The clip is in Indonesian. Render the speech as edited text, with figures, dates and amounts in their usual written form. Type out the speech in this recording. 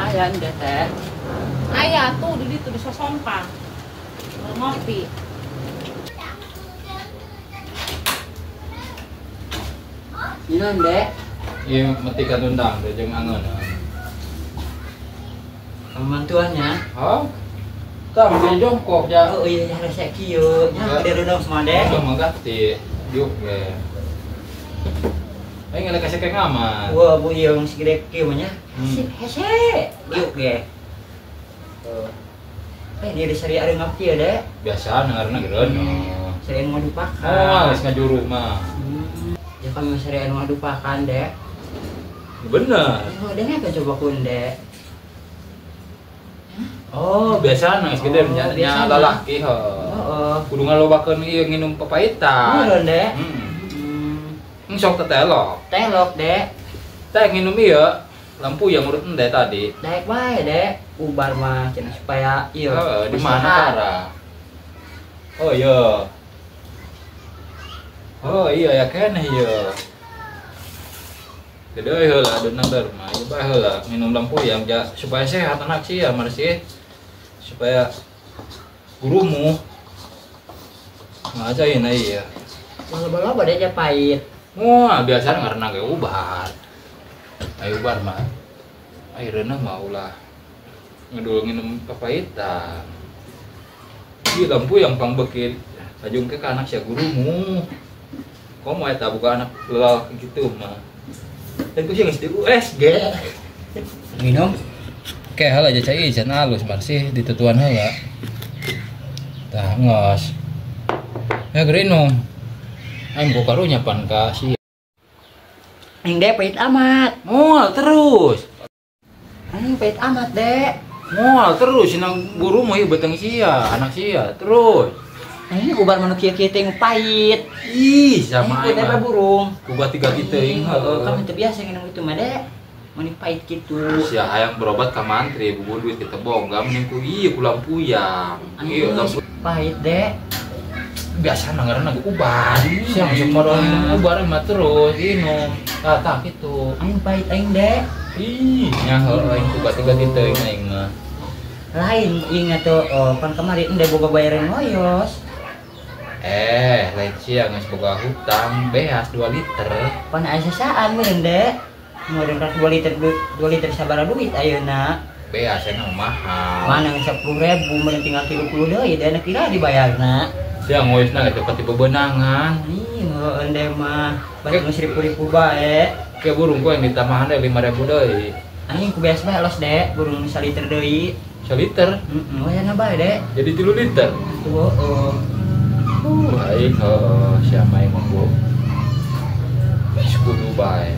lumayan deh teh. Ayah tuh di situ di Sosompang. Ngopi. Ini dek. Iya, mati kan undang, dia jeung angeun. Mantuannya. Oh, tak mesti jongkok ya. Oh iya resek kieu. Nya di renang semua dek. Itu mangati, yuk ge. Aing ngelek kasih kayak ngaman. Wah bu iya yang segede kieu nya. Hese. Yuk ge. Ini di seri ada ngapi ya dek. Biasa dengarna geureun. Seri ngadu pakan. Oh, geus ngajuru mah. Ya kami seri ngadu pakan dek. Bener. Oh dek apa coba kun dek. Oh, biasa geus gede nya lalaki he. Heeh. Kudu ngalobakeun ieu nginum papaitan. Bener dek. Sok tetelok. Telok dek. Teh nginum ieu lampu yang urut ende tadi. Dek bae dek. Ubar mah cenah supaya ieu. Di mana cara? Oh iya. Oh iya ya keneh ieu. Gede heula deunang derma, ieu bae heula minum lampu yang supaya sehat anak sih ya marsih. Supaya gurumu ngajain ieu. Loba-loba dek ja pahit. Wah, biasa karena ge ubar. Ayo ubar mah. Ayeuna mah ulah ngedul nginum papaitan. Di lampu yang pangbekit ajung ke anak sia gurumu. Komo eta buka anak lelaki gitu mah. Dan ku sih geus di USG. Minum. Kayak hal aja cai can halus marsih ditutuan heula. Tah ngos. Ya gerinum. Aing ku karunya pan ka si. Aing dek pahit amat. Moal terus. Aing pahit amat dek. Moal terus sinang guru mah ieu beteng sia, anak sia terus. Aing ubar manuk kieu-kieu teh pahit. Ih, sama aing teh burung. Kuba 3 kitu teuing Heeh, kan teu biasa nginum itu mah dek. Mun pahit kitu. Sia hayang berobat ka mantri bubu duit kita bongga mending ku ieu ku lampuyang. Ieu lampu Pahit dek. biasa nangarana ge ubar. Sia geus modal minum ubar mah terus minum. Tah kitu. Aing pahit aing dek. Ih, nya heuh aing kuba 3 kitu teuing aing mah. Lain ingat tuh pan kemarin ndek boga bayaran ngoyos. Lain sia geus boga hutang beas 2 liter. Pan aya sasaan meureun dek. Meureun ka 2 liter sabaraha duit ayeuna. Beas cenah mahal. Mana 10.000 meureun tinggal 30 deui dek nek kira dibayarna. Sia ngoisna ge teu bebenangan. Ih, meureun deh mah. Balik geus ribu-ribu bae. Ke burung ku yang ditambahan 5.000 deui. Aing ku beas bae los dek, burung 1 liter deui. 1 liter. Wayana bae dek. Jadi 3 liter. Tuh, Aing siapa yang mampu? Kudu bae.